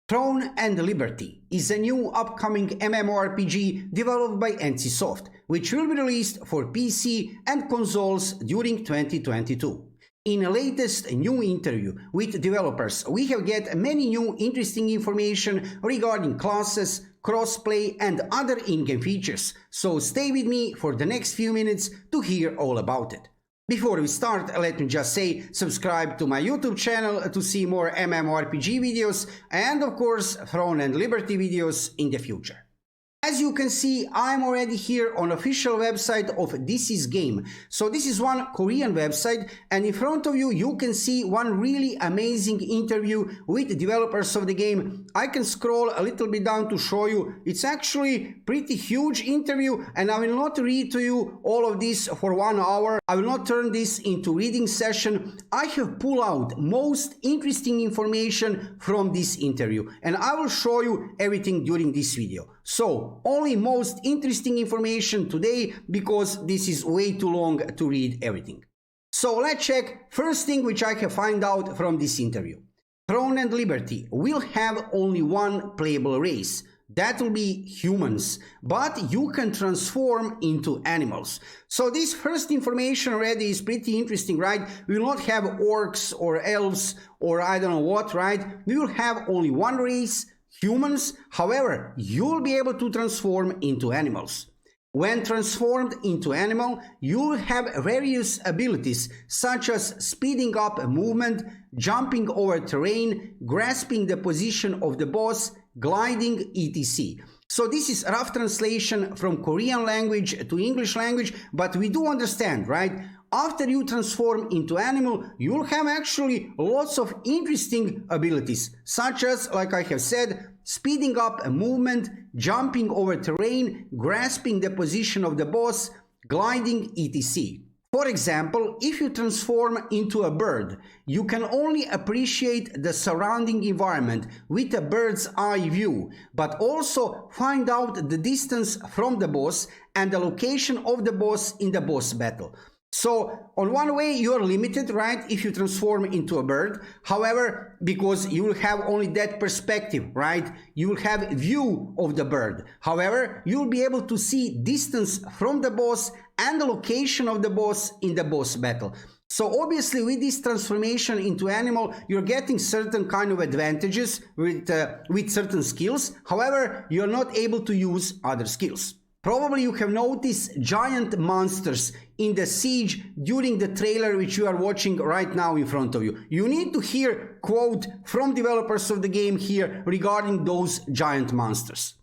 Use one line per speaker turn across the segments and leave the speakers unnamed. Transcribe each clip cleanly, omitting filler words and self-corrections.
Throne and Liberty is a new upcoming MMORPG developed by NCSoft, which will be released for PC and consoles during 2022. In a latest new interview with developers, we have get many new interesting information regarding classes, crossplay and other in-game features, so stay with me for the next few minutes to hear all about it. Before we start, let me just say subscribe to my YouTube channel to see more MMORPG videos and of course Throne and Liberty videos in the future. As you can see, I'm already here on official website of ThisIsGame. So this is one Korean website, and in front of you, you can see one really amazing interview with developers of the game. I can scroll a little bit down to show you. It's actually pretty huge interview, and I will not read to you all of this for 1 hour. I will not turn this into reading session. I have pulled out most interesting information from this interview, and I will show you everything during this video. So, only most interesting information today because this is way too long to read everything. So let's check first thing which I have found out from this interview. Throne and Liberty will have only one playable race. That will be humans, but you can transform into animals. So this first information already is pretty interesting, right? We will not have orcs or elves or I don't know what, right? We will have only one race, humans. However, you'll be able to transform into animals. When transformed into animal, you'll have various abilities such as speeding up a movement, jumping over terrain, grasping the position of the boss, gliding, etc. So this is rough translation from Korean language to English language, but we do understand, right? After you transform into animal, you'll have actually lots of interesting abilities, such as, like I have said, speeding up a movement, jumping over terrain, grasping the position of the boss, gliding, etc. For example, if you transform into a bird, you can only appreciate the surrounding environment with a bird's eye view, but also find out the distance from the boss and the location of the boss in the boss battle. So, on one way, you are limited, right, if you transform into a bird. However, because you will have only that perspective, right, you will have view of the bird. However, you will be able to see distance from the boss and the location of the boss in the boss battle. So obviously with this transformation into animal, you're getting certain kind of advantages with certain skills. However, you're not able to use other skills. Probably you have noticed giant monsters in the siege during the trailer which you are watching right now in front of you. You need to hear quote from developers of the game here regarding those giant monsters.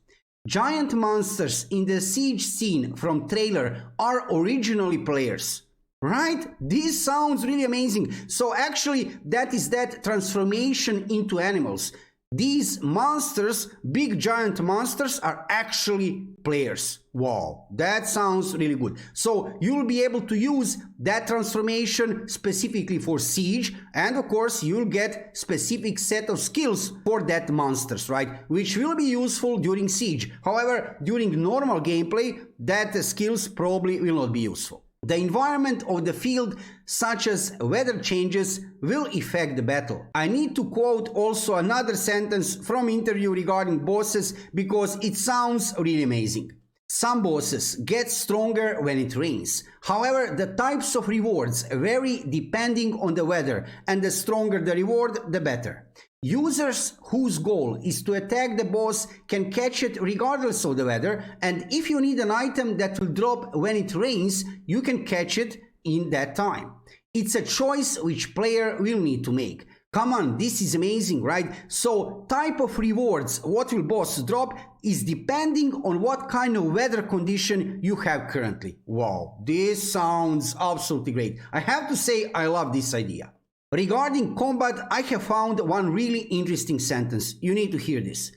Giant monsters in the siege scene from trailer are originally players. Right? This sounds really amazing. So actually that is that transformation into animals. These monsters, big giant monsters, are actually players. Wow, that sounds really good. So you'll be able to use that transformation specifically for siege, and of course you'll get specific set of skills for that monsters, right? Which will be useful during siege. However, during normal gameplay, that skills probably will not be useful. The environment of the field, such as weather changes, will affect the battle. I need to quote also another sentence from interview regarding bosses because it sounds really amazing. Some bosses get stronger when it rains. However, the types of rewards vary depending on the weather, and the stronger the reward, the better. Users whose goal is to attack the boss can catch it regardless of the weather, and if you need an item that will drop when it rains, you can catch it in that time. It's a choice which player will need to make. Come on, this is amazing, right? So, type of rewards, what will boss drop, is depending on what kind of weather condition you have currently. Wow, this sounds absolutely great. I have to say, I love this idea. Regarding combat, I have found one really interesting sentence. You need to hear this.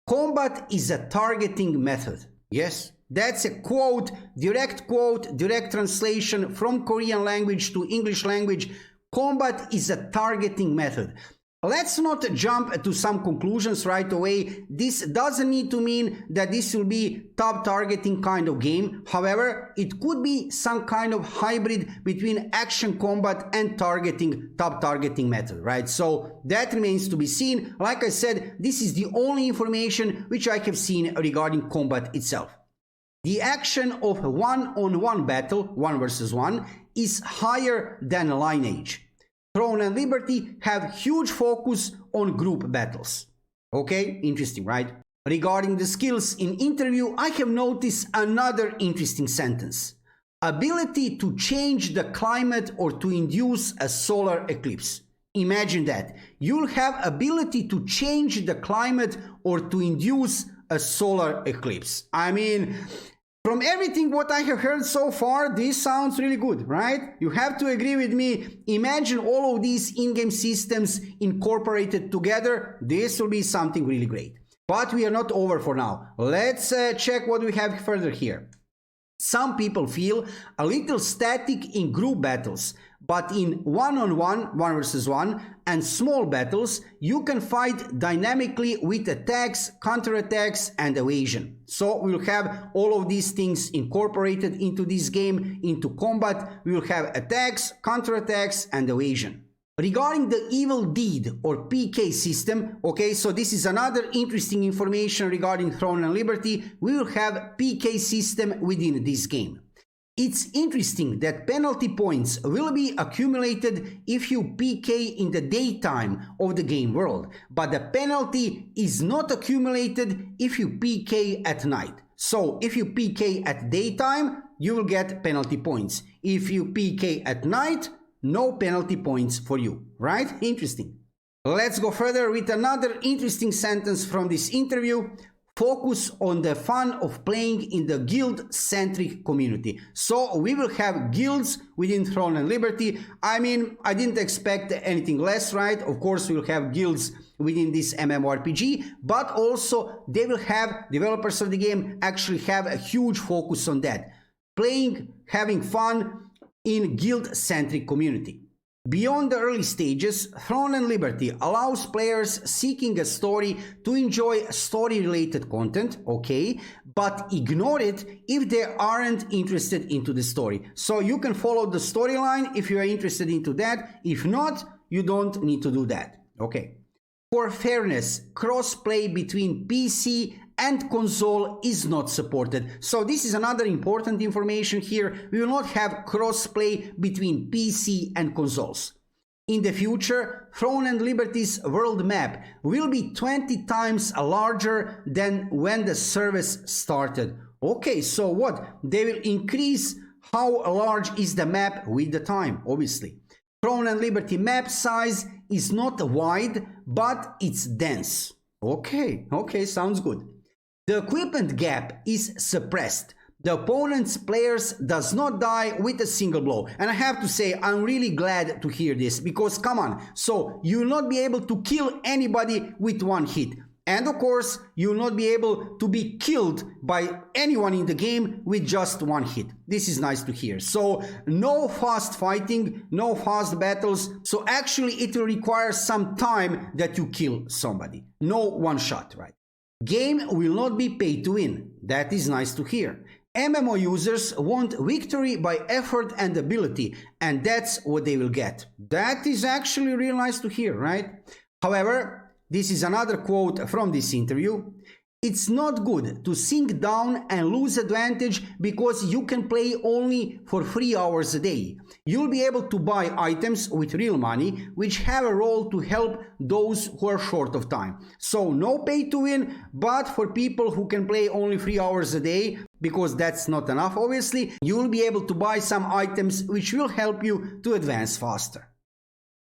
Combat is a targeting method. Yes, that's a quote, direct translation from Korean language to English language. Combat is a targeting method. Let's not jump to some conclusions right away. This doesn't need to mean that this will be top targeting kind of game. However, it could be some kind of hybrid between action combat and top targeting method, right? So that remains to be seen. Like I said, this is the only information which I have seen regarding combat itself. The action of one-on-one battle, 1 versus 1, is higher than Lineage. Throne and Liberty have huge focus on group battles. Okay, interesting, right? Regarding the skills in interview, I have noticed another interesting sentence. Ability to change the climate or to induce a solar eclipse. Imagine that. You'll have ability to change the climate or to induce a solar eclipse. I mean, from everything what I have heard so far, this sounds really good, right? You have to agree with me. Imagine all of these in-game systems incorporated together. This will be something really great. But we are not over for now. Let's check what we have further here. Some people feel a little static in group battles, but in one-on-one, 1 versus 1, and small battles, you can fight dynamically with attacks, counterattacks, and evasion. So we'll have all of these things incorporated into this game, into combat. We will have attacks, counterattacks, and evasion. Regarding the evil deed or PK system, okay, so this is another interesting information regarding Throne and Liberty. We will have PK system within this game. It's interesting that penalty points will be accumulated if you PK in the daytime of the game world, but the penalty is not accumulated if you PK at night. So if you PK at daytime, you will get penalty points. If you PK at night, no penalty points for you, right? Interesting. Let's go further with another interesting sentence from this interview. Focus on the fun of playing in the guild-centric community. So we will have guilds within Throne and Liberty. I mean, I didn't expect anything less, right? Of course, we will have guilds within this MMORPG, but also they will have, developers of the game actually have a huge focus on that. Playing, having fun in guild-centric community. Beyond the early stages, Throne and Liberty allows players seeking a story to enjoy story-related content, okay, but ignore it if they aren't interested into the story. So you can follow the storyline if you are interested into that. If not, you don't need to do that, okay. For fairness, cross-play between PC and console is not supported. So this is another important information here. We will not have cross-play between PC and consoles. In the future, Throne and Liberty's world map will be 20 times larger than when the service started. Okay, so what? They will increase how large is the map with the time, obviously. Throne and Liberty map size is not wide, but it's dense. Okay, sounds good. The equipment gap is suppressed. The opponent's players does not die with a single blow. And I have to say, I'm really glad to hear this, because come on, so you will not be able to kill anybody with one hit. And of course, you will not be able to be killed by anyone in the game with just one hit. This is nice to hear. So no fast fighting, no fast battles. So actually it will require some time that you kill somebody. No one shot, right? Game will not be paid to win. That is nice to hear. MMO users want victory by effort and ability, and that's what they will get. That is actually real nice to hear, right? However, this is another quote from this interview. It's not good to sink down and lose advantage because you can play only for 3 hours a day. You'll be able to buy items with real money, which have a role to help those who are short of time. So no pay to win, but for people who can play only 3 hours a day, because that's not enough obviously, you'll be able to buy some items which will help you to advance faster.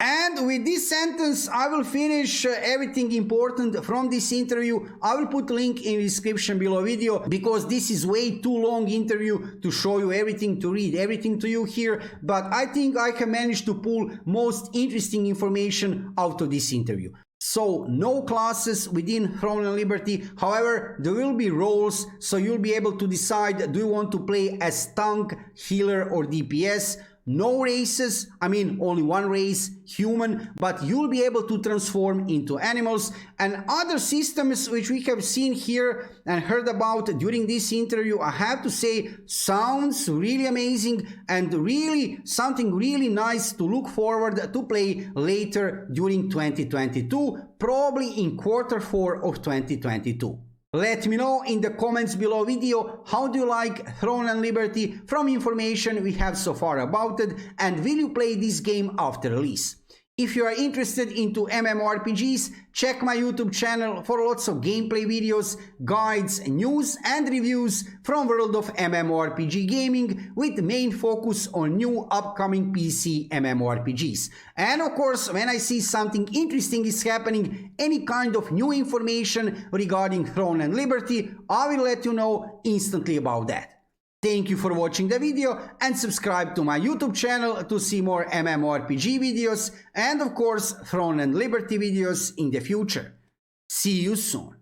And with this sentence, I will finish everything important from this interview. I will put a link in the description below video, because this is way too long interview to show you everything, to read everything to you here. But I think I have managed to pull most interesting information out of this interview. So no classes within Throne and Liberty. However, there will be roles, so you'll be able to decide, do you want to play as tank, healer or DPS? no races, I mean only one race, human, but you'll be able to transform into animals, and other systems which we have seen here and heard about during this interview, I have to say, sounds really amazing and really something really nice to look forward to play later during 2022, probably in Q4 of 2022. Let me know in the comments below video how do you like Throne and Liberty from information we have so far about it, and will you play this game after release. If you are interested into MMORPGs, check my YouTube channel for lots of gameplay videos, guides, news and reviews from world of MMORPG gaming, with main focus on new upcoming PC MMORPGs. And of course, when I see something interesting is happening, any kind of new information regarding Throne and Liberty, I will let you know instantly about that. Thank you for watching the video, and subscribe to my YouTube channel to see more MMORPG videos and of course Throne and Liberty videos in the future. See you soon.